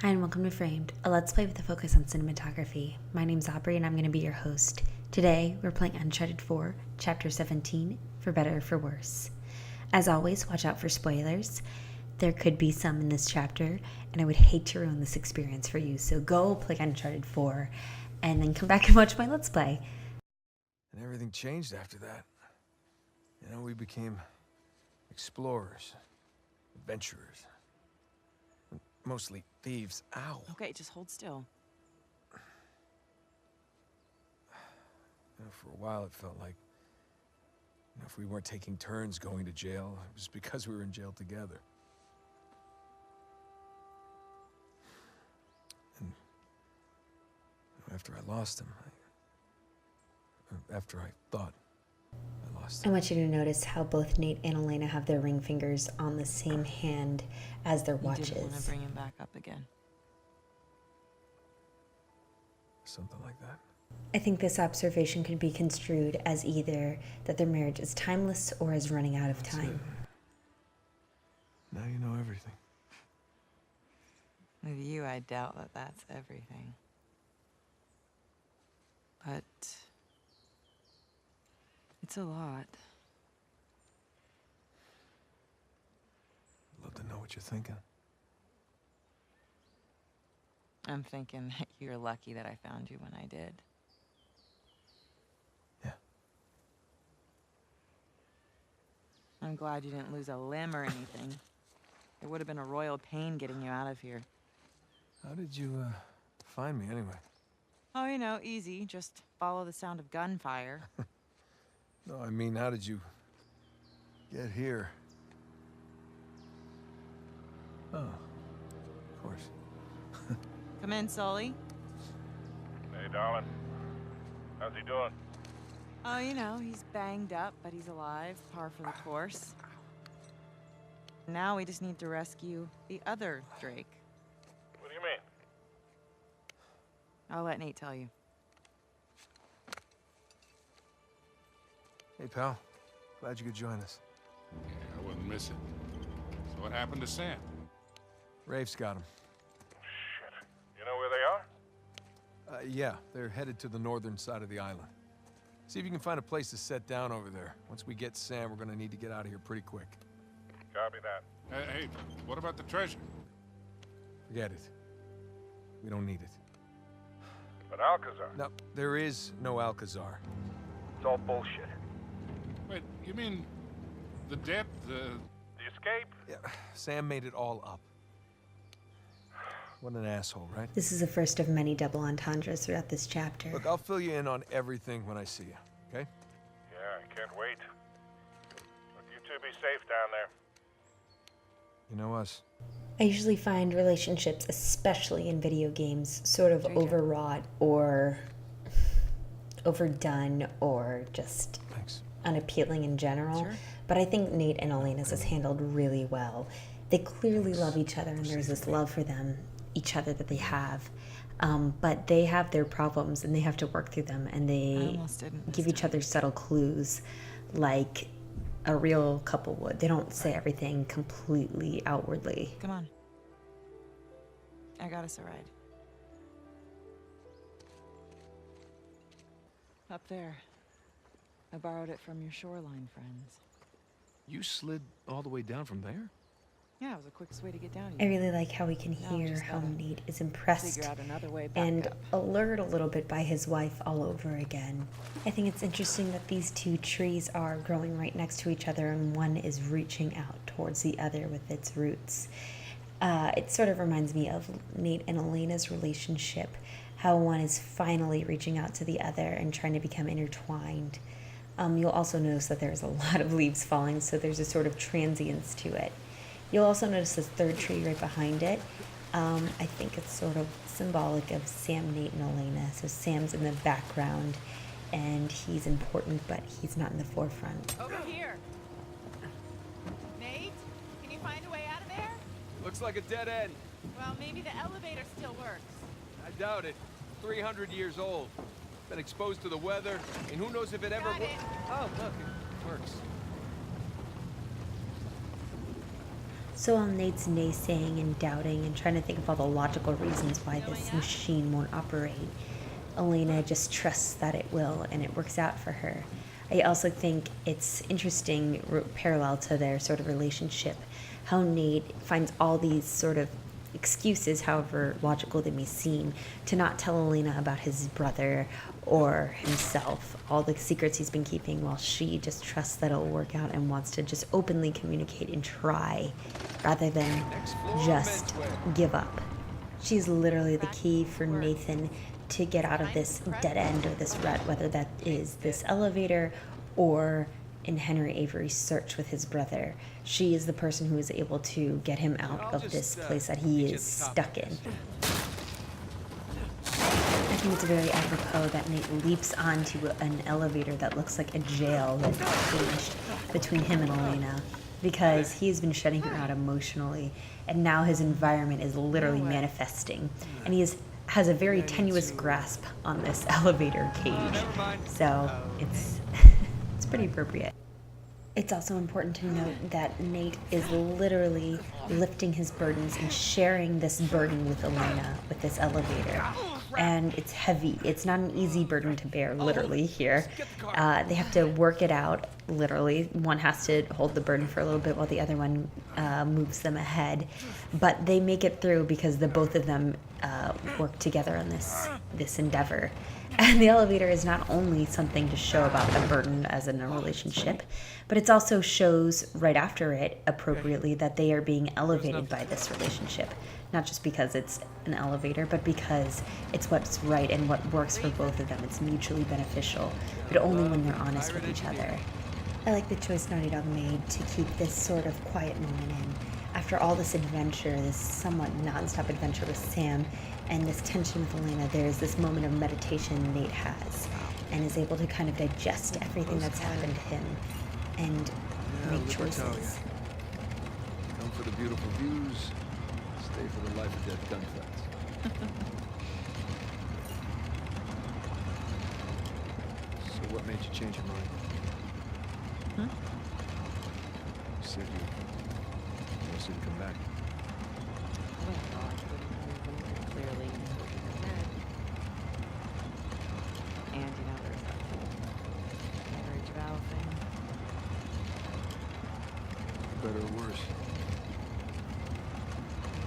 Hi and welcome to Framed, a Let's Play with a focus on cinematography. My name's Aubrey and I'm going to be your host. Today, we're playing Uncharted 4, Chapter 17, For Better or For Worse. As always, watch out for spoilers. There could be some in this chapter, and I would hate to ruin this experience for you, so go play Uncharted 4, and then come back and watch my Let's Play. And everything changed after that. You know, we became explorers, adventurers. Mostly thieves. Ow. Okay, just hold still. You know, for a while it felt like, if we weren't taking turns going to jail, it was because we were in jail together. And after I lost him, after I thought I lost I him. want you to notice how both Nate and Elena have their ring fingers on the same hand as their watches. You didn't want to bring him back up again. Something like that. I think this observation could be construed as either that their marriage is timeless or is running out of time. Now you know everything. With you, I doubt that that's everything. But it's a lot. I'd love to know what you're thinking. I'm thinking that you're lucky that I found you when I did. Yeah. I'm glad you didn't lose a limb or anything. It would have been a royal pain getting you out of here. How did you, find me anyway? Oh, you know, easy. Just follow the sound of gunfire. No, I mean, how did you get here? Oh, of course. Come in, Sully. Hey, darling. How's he doing? Oh, you know, he's banged up, but he's alive. Par for the course. Now we just need to rescue the other Drake. What do you mean? I'll let Nate tell you. Hey, pal. Glad you could join us. Yeah, I wouldn't miss it. So what happened to Sam? Rafe's got him. Shit. You know where they are? Yeah, they're headed to the northern side of the island. See if you can find a place to set down over there. Once we get Sam, we're gonna need to get out of here pretty quick. Copy that. Hey, what about the treasure? Forget it. We don't need it. But Alcazar. No, there is no Alcazar. It's all bullshit. Wait, you mean the debt, The escape? Yeah, Sam made it all up. What an asshole, right? This is the first of many double entendres throughout this chapter. Look, I'll fill you in on everything when I see you, okay? Yeah, I can't wait. Look, you two be safe down there. You know us. I usually find relationships, especially in video games, sort of overwrought or overdone or just Thanks. unappealing in general. Sure. But I think Nate and Elena's is handled really well. They clearly love each other and there's this love for each other that they have. But they have their problems and they have to work through them, and I they almost didn't give this each time. other subtle clues like a real couple would. They don't say everything completely outwardly. Come on. I got us a ride. Up there. I borrowed it from your shoreline friends. You slid all the way down from there? Yeah, it was the quickest way to get down I here. really like how we can No, hear just how gotta Nate is impressed Figure out another way back and up. allured a little bit by his wife all over again. I think it's interesting that these two trees are growing right next to each other and one is reaching out towards the other with its roots. It sort of reminds me of Nate and Elena's relationship, how one is finally reaching out to the other and trying to become intertwined. You'll also notice that there's a lot of leaves falling, so there's a sort of transience to it. You'll also notice this third tree right behind it. I think it's sort of symbolic of Sam, Nate, and Elena. So Sam's in the background, and he's important, but he's not in the forefront. Over here. Nate, can you find a way out of there? Looks like a dead end. Well, maybe the elevator still works. I doubt it. 300 years old. Been exposed to the weather, and who knows if it ever Got it. Oh, look, it works. So while Nate's naysaying and doubting and trying to think of all the logical reasons why this machine won't operate, Elena just trusts that it will, and it works out for her. I also think it's interesting, parallel to their sort of relationship, how Nate finds all these sort of excuses, however logical they may seem, to not tell Elena about his brother or himself, all the secrets he's been keeping, while she just trusts that it'll work out and wants to just openly communicate and try, rather than just give up. She's literally the key for Nathan to get out of this dead end or this rut, whether that is this elevator or in Henry Avery's search with his brother. She is the person who is able to get him out of this place that he is stuck in. I think it's very apropos that Nate leaps onto an elevator that looks like a jail that changed between him and Elena, because he's been shutting her out emotionally, and now his environment is literally manifesting, and has a very tenuous grasp on this elevator cage, so it's it's pretty appropriate. It's also important to note that Nate is literally lifting his burdens and sharing this burden with Elena with this elevator. And it's heavy. It's not an easy burden to bear, literally, here. They have to work it out, literally. One has to hold the burden for a little bit while the other one moves them ahead. But they make it through because the both of them work together on this endeavor. And the elevator is not only something to show about the burden as in a relationship, but it also shows right after it, appropriately, that they are being elevated by this relationship. Not just because it's an elevator, but because it's what's right and what works for both of them. It's mutually beneficial, but only when they're honest with each other. I like the choice Naughty Dog made to keep this sort of quiet moment in. After all this adventure, this somewhat non-stop adventure with Sam, and this tension with Elena, there's this moment of meditation Nate has, and is able to kind of digest everything that's happened to him, and make choices. Come for the beautiful views, stay for the life or death gunfights. So what made you change your mind? You said you wanted to come back. Clearly. And, you know, there's that whole marriage vow thing. For better or worse.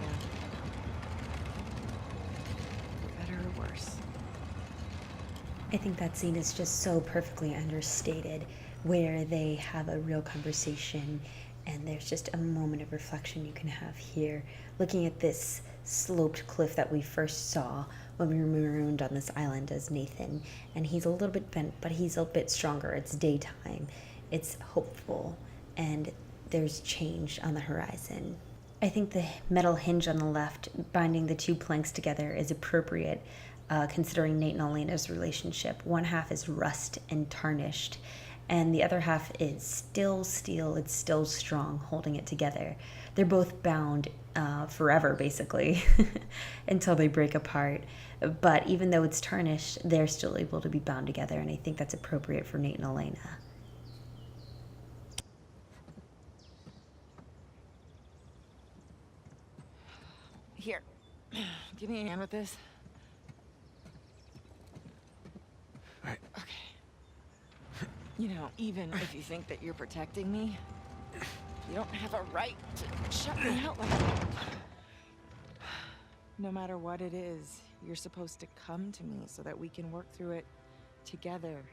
Yeah. For better or worse. I think that scene is just so perfectly understated, where they have a real conversation, and there's just a moment of reflection you can have here, looking at this sloped cliff that we first saw when we were marooned on this island as Nathan. And he's a little bit bent, but he's a bit stronger. It's daytime. It's hopeful, and there's change on the horizon. I think the metal hinge on the left, binding the two planks together, is appropriate, considering Nate and Elena's relationship. One half is rust and tarnished, and the other half is still steel. It's still strong, holding it together. They're both bound forever, basically, until they break apart. But even though it's tarnished, they're still able to be bound together, and I think that's appropriate for Nate and Elena. Here. Give me a hand with this. Right. Okay. You know, even if you think that you're protecting me, you don't have a right to shut me out like that. No matter what it is, you're supposed to come to me so that we can work through it together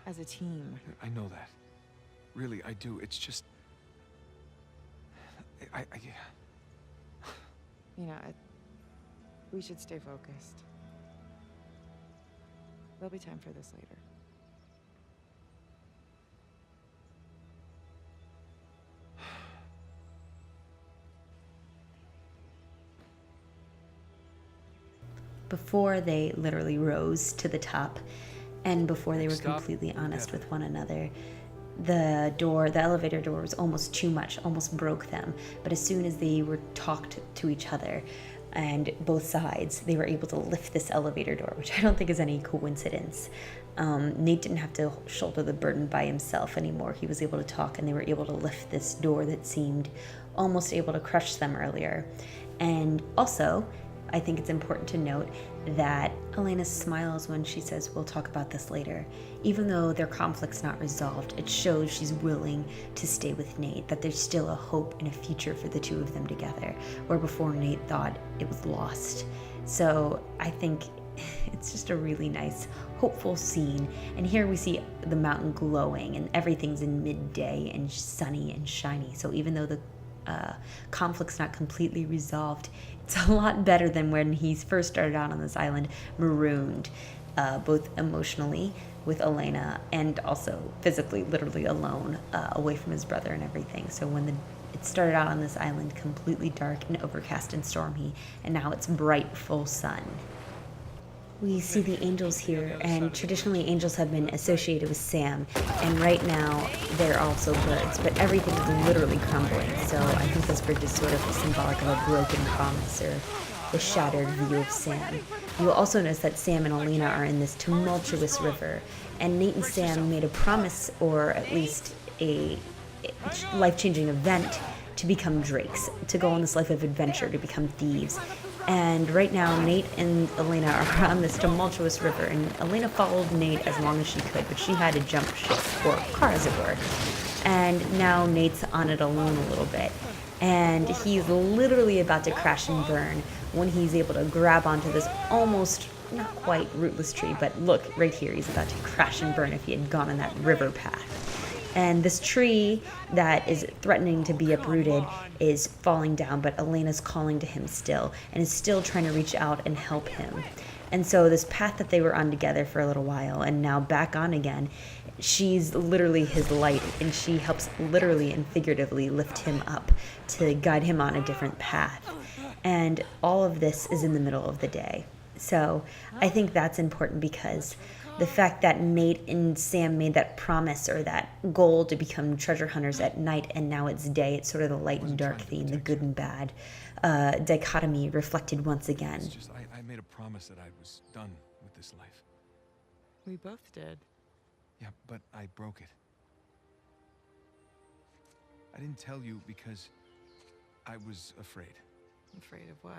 as a team. I know that. Really, I do. It's just... You know, we should stay focused. There'll be time for this later. Before they literally rose to the top, and before they were completely honest with one another, the elevator door was almost too much, almost broke them. But as soon as they were talked to each other, and both sides, they were able to lift this elevator door, which I don't think is any coincidence. Nate didn't have to shoulder the burden by himself anymore. He was able to talk, and they were able to lift this door that seemed almost able to crush them earlier. And also, I think it's important to note that Elena smiles when she says, "We'll talk about this later." Even though their conflict's not resolved, it shows she's willing to stay with Nate, that there's still a hope and a future for the two of them together, where before Nate thought it was lost. So I think it's just a really nice, hopeful scene. And here we see the mountain glowing and everything's in midday and sunny and shiny. So even though the conflict's not completely resolved, it's a lot better than when he first started out on this island, marooned, both emotionally with Elena and also physically, literally alone, away from his brother and everything. So when it started out on this island completely dark and overcast and stormy, and now it's bright, full sun. We see the angels here, and traditionally angels have been associated with Sam, and right now they're also birds, but everything is literally crumbling, so I think this bridge is sort of symbolic of a broken promise or the shattered view of Sam. You will also notice that Sam and Elena are in this tumultuous river, and Nate and Sam made a promise, or at least a life-changing event, to become drakes, to go on this life of adventure, to become thieves. And right now, Nate and Elena are on this tumultuous river, and Elena followed Nate as long as she could, but she had to jump ship, or car as it were. And now Nate's on it alone a little bit, and he's literally about to crash and burn when he's able to grab onto this almost, not quite rootless tree, but look, right here, he's about to crash and burn if he had gone on that river path. And this tree that is threatening to be uprooted is falling down, but Elena's calling to him still and is still trying to reach out and help him. And so this path that they were on together for a little while and now back on again, she's literally his light, and she helps literally and figuratively lift him up to guide him on a different path. And all of this is in the middle of the day. So I think that's important, because the fact that Nate and Sam made that promise or that goal to become treasure hunters at night, and now it's day, it's sort of the light and dark theme, the good and bad dichotomy reflected once again. It's just, I made a promise that I was done with this life. We both did. Yeah, but I broke it. I didn't tell you because I was afraid Afraid of what?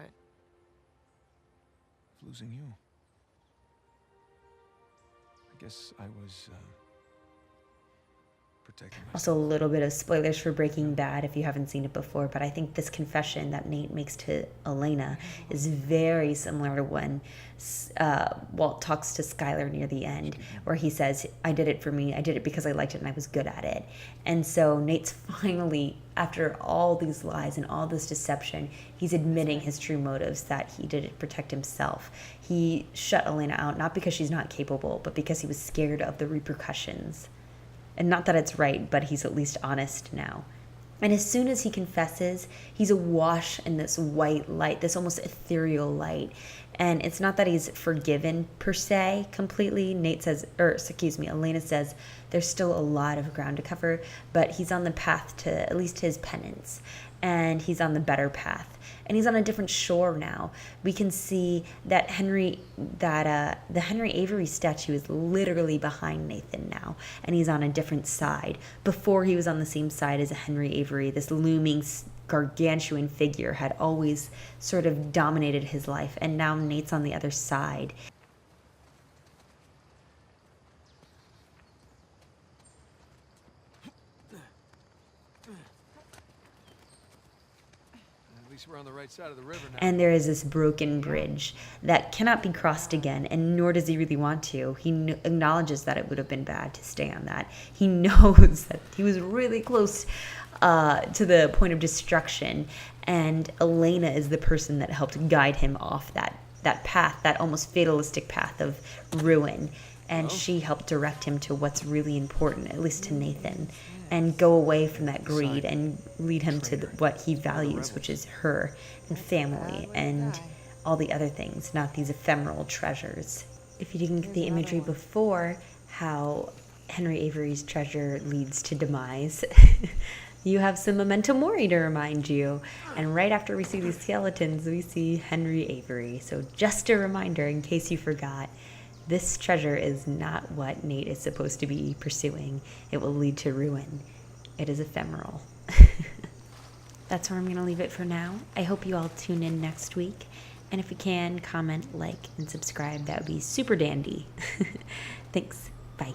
of losing you. I guess I was protecting myself. Also, a little bit of spoilers for Breaking Bad if you haven't seen it before, but I think this confession that Nate makes to Elena is very similar to when Walt talks to Skylar near the end, where he says, "I did it for me, I did it because I liked it and I was good at it." And so Nate's finally, after all these lies and all this deception, he's admitting his true motives, that he did it to protect himself. He shut Elena out, not because she's not capable, but because he was scared of the repercussions. And not that it's right, but he's at least honest now. And as soon as he confesses, he's awash in this white light, this almost ethereal light. And it's not that he's forgiven per se completely. Elena says there's still a lot of ground to cover, but he's on the path to at least his penance. And he's on the better path. And he's on a different shore now. We can see that the Henry Avery statue is literally behind Nathan now, and he's on a different side. Before, he was on the same side as Henry Avery. This looming gargantuan figure had always sort of dominated his life, and now Nate's on the other side. At least we're on the right side of the river now. And there is this broken bridge that cannot be crossed again, and nor does he really want to. He acknowledges that it would have been bad to stay on that. He knows that he was really close to the point of destruction, and Elena is the person that helped guide him off that path, that almost fatalistic path of ruin. And she helped direct him to what's really important, at least to Nathan, and go away from that greed and lead him to what he values, which is her and family and all the other things, not these ephemeral treasures. If you didn't get the imagery before, how Henry Avery's treasure leads to demise, you have some memento mori to remind you. And right after we see these skeletons, we see Henry Avery. So just a reminder, in case you forgot, this treasure is not what Nate is supposed to be pursuing. It will lead to ruin. It is ephemeral. that's where I'm going to leave it for now. I hope you all tune in next week. And if you can, comment, like, and subscribe. That would be super dandy. Thanks. Bye.